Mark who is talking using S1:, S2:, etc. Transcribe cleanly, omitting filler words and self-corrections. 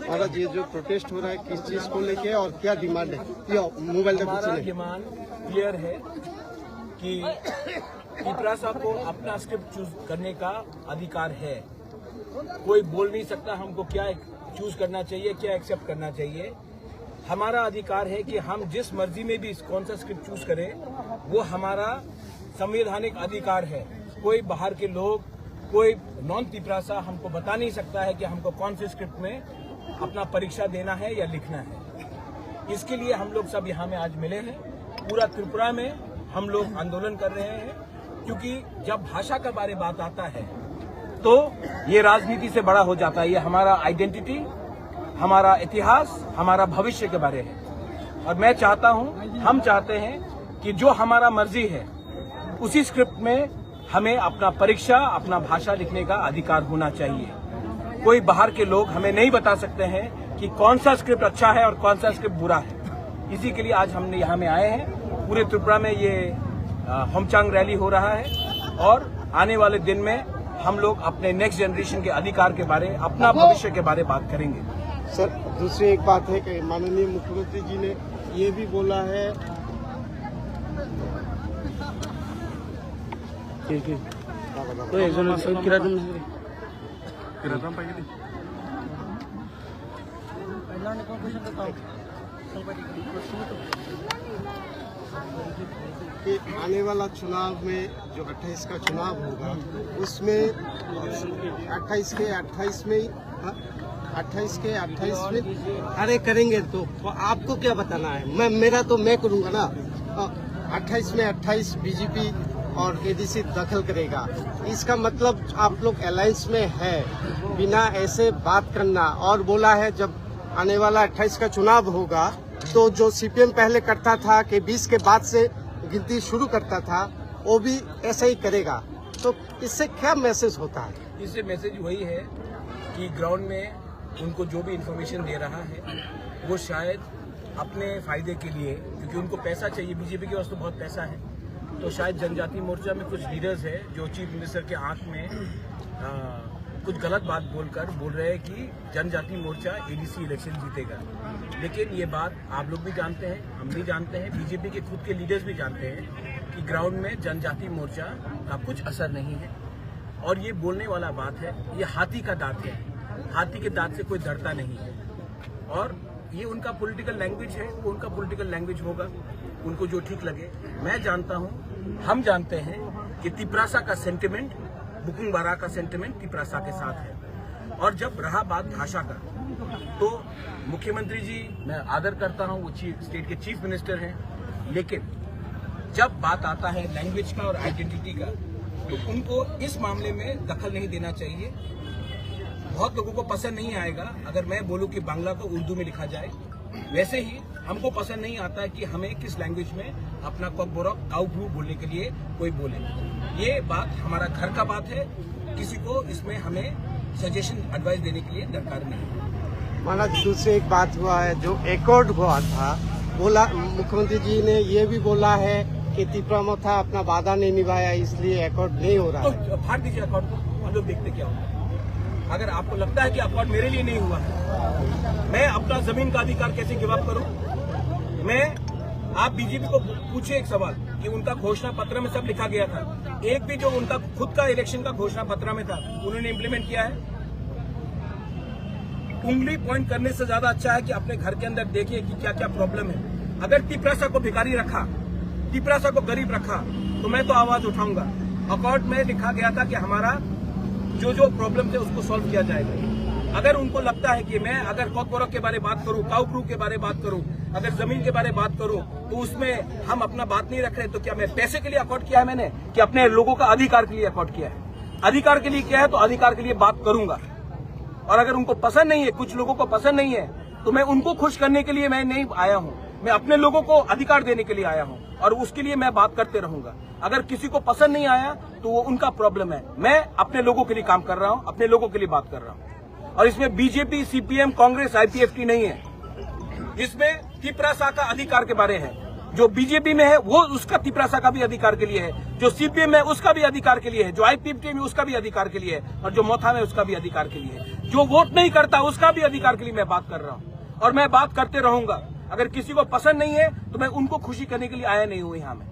S1: महाराज, ये जो प्रोटेस्ट हो रहा है किस चीज को लेके और क्या डिमांड है? मोबाइल
S2: हमारा डिमांड क्लियर है कि तिपरासा को अपना स्क्रिप्ट चूज करने का अधिकार है। कोई बोल नहीं सकता हमको क्या चूज करना चाहिए, क्या एक्सेप्ट करना चाहिए। हमारा अधिकार है कि हम जिस मर्जी में भी कौन सा स्क्रिप्ट चूज करें, वो हमारा संवैधानिक अधिकार है। कोई बाहर के लोग, कोई नॉन तिपरासा हमको बता नहीं सकता है कि हमको कौन से स्क्रिप्ट में अपना परीक्षा देना है या लिखना है। इसके लिए हम लोग सब यहाँ में आज मिले हैं। पूरा त्रिपुरा में हम लोग आंदोलन कर रहे हैं, क्योंकि जब भाषा का बारे बात आता है तो ये राजनीति से बड़ा हो जाता है। ये हमारा आइडेंटिटी, हमारा इतिहास, हमारा भविष्य के बारे है। और मैं चाहता हूँ, हम चाहते हैं कि जो हमारा मर्जी है उसी स्क्रिप्ट में हमें अपना परीक्षा, अपना भाषा लिखने का अधिकार होना चाहिए। कोई बाहर के लोग हमें नहीं बता सकते हैं कि कौन सा स्क्रिप्ट अच्छा है और कौन सा स्क्रिप्ट बुरा है। इसी के लिए आज हमने यहाँ में आए हैं। पूरे त्रिपुरा में ये होमचांग रैली हो रहा है और आने वाले दिन में हम लोग अपने नेक्स्ट जनरेशन के अधिकार के बारे, अपना भविष्य के बारे बात करेंगे।
S1: सर, दूसरी एक बात है कि माननीय मुख्यमंत्री जी ने ये भी बोला है कि आने वाला चुनाव में जो 28 का चुनाव होगा उसमें 28 के 28 में अरे करेंगे तो आपको क्या बताना है? मैं करूंगा ना। 28 में 28 बीजेपी और एडीसी दखल करेगा। इसका मतलब आप लोग अलायंस में है, बिना ऐसे बात करना। और बोला है जब आने वाला 28 का चुनाव होगा तो जो सीपीएम पहले करता था कि 20 के बाद से गिनती शुरू करता था, वो भी ऐसा ही करेगा। तो इससे क्या मैसेज होता है?
S2: इससे मैसेज वही है कि ग्राउंड में उनको जो भी इंफॉर्मेशन दे रहा है वो शायद अपने फायदे के लिए, क्योंकि उनको पैसा चाहिए, बीजेपी के पास तो बहुत पैसा है। तो शायद जनजाति मोर्चा में कुछ लीडर्स है जो चीफ मिनिस्टर के आंख में कुछ गलत बात बोल रहे हैं कि जनजाति मोर्चा एडीसी इलेक्शन जीतेगा। लेकिन ये बात आप लोग भी जानते हैं, हम भी जानते हैं, बीजेपी के खुद के लीडर्स भी जानते हैं कि ग्राउंड में जनजाति मोर्चा का कुछ असर नहीं है। और ये बोलने वाला बात है, ये हाथी का दांत है। हाथी के दांत से कोई डरता नहीं है। और ये उनका पॉलिटिकल लैंग्वेज है, वो उनका पॉलिटिकल लैंग्वेज होगा, उनको जो ठीक लगे। मैं जानता हूँ, हम जानते हैं कि तिपरासा का सेंटिमेंट, बुकुंग बारा का सेंटिमेंट तिपरासा के साथ है। और जब रहा बात भाषा का, तो मुख्यमंत्री जी मैं आदर करता हूँ, वो स्टेट के चीफ मिनिस्टर हैं। लेकिन जब बात आता है लैंग्वेज का और आइडेंटिटी का, तो उनको इस मामले में दखल नहीं देना चाहिए। बहुत लोगों को पसंद नहीं आएगा अगर मैं बोलूं कि बांग्ला को उर्दू में लिखा जाए। वैसे ही हमको पसंद नहीं आता है कि हमें किस लैंग्वेज में अपना कॉकबोरक काउब्रू बोलने के लिए कोई बोले। ये बात हमारा घर का बात है, किसी को इसमें हमें सजेशन एडवाइस देने के लिए दरकार नहीं।
S1: महाराज, दूसरी एक बात हुआ है, जो एकॉर्ड हुआ था, बोला मुख्यमंत्री जी ने ये भी बोला है कि तिपरासा अपना वादा नहीं निभाया, इसलिए एकॉर्ड नहीं हो रहा है।
S2: तो फाड़ दीजिए अकॉर्ड को, हम लोग देखते क्या होगा। अगर आपको लगता है कि अकॉर्ड मेरे लिए नहीं हुआ, मैं अपना जमीन का अधिकार कैसे गिव अप करूं? आप बीजेपी को पूछे एक सवाल कि उनका घोषणा पत्र में सब लिखा गया था, एक भी जो उनका खुद का इलेक्शन का घोषणा पत्र में था उन्होंने इम्प्लीमेंट किया है? उंगली पॉइंट करने से ज्यादा अच्छा है कि अपने घर के अंदर देखिए कि क्या क्या प्रॉब्लम है। अगर तिपरासा को भिखारी रखा, तिपरासा को गरीब रखा, तो मैं तो आवाज उठाऊंगा। अकॉर्ड में लिखा गया था कि हमारा जो प्रॉब्लम थे उसको सॉल्व किया जाएगा। अगर उनको लगता है कि मैं अगर कॉकबोरक के बारे में बात करूं, काउब्रू के बारे में बात करूं, अगर जमीन के बारे में बात करूं, तो उसमें हम अपना बात नहीं रख रहे, तो क्या मैं पैसे के लिए अकॉर्ड किया है मैंने, कि अपने लोगों का अधिकार के लिए अकॉर्ड किया है? अधिकार के लिए किया है तो अधिकार के लिए बात करूंगा। और अगर उनको पसंद नहीं है, कुछ लोगों को पसंद नहीं है, तो मैं उनको खुश करने के लिए मैं नहीं आया हूं, मैं अपने लोगों को अधिकार देने के लिए आया हूं और उसके लिए मैं बात करते रहूंगा। अगर किसी को पसंद नहीं आया तो वो उनका प्रॉब्लम है। मैं अपने लोगों के लिए काम कर रहा हूं, अपने लोगों के लिए बात कर रहा हूं। और इसमें बीजेपी, सीपीएम, कांग्रेस, आईपीएफटी नहीं है। इसमें तिपरासा का अधिकार के बारे है। जो बीजेपी में है वो उसका तिपरासा का भी अधिकार के लिए है, जो सीपीएम में उसका भी अधिकार के लिए है, जो आईपीएफटी में उसका भी अधिकार के लिए है, और जो मोथा में उसका भी अधिकार के लिए है, जो वोट नहीं करता उसका भी अधिकार के लिए मैं बात कर रहा हूं और मैं बात करते रहूंगा। अगर किसी को पसंद नहीं है तो मैं उनको खुशी करने के लिए आया नहीं हूं यहां में।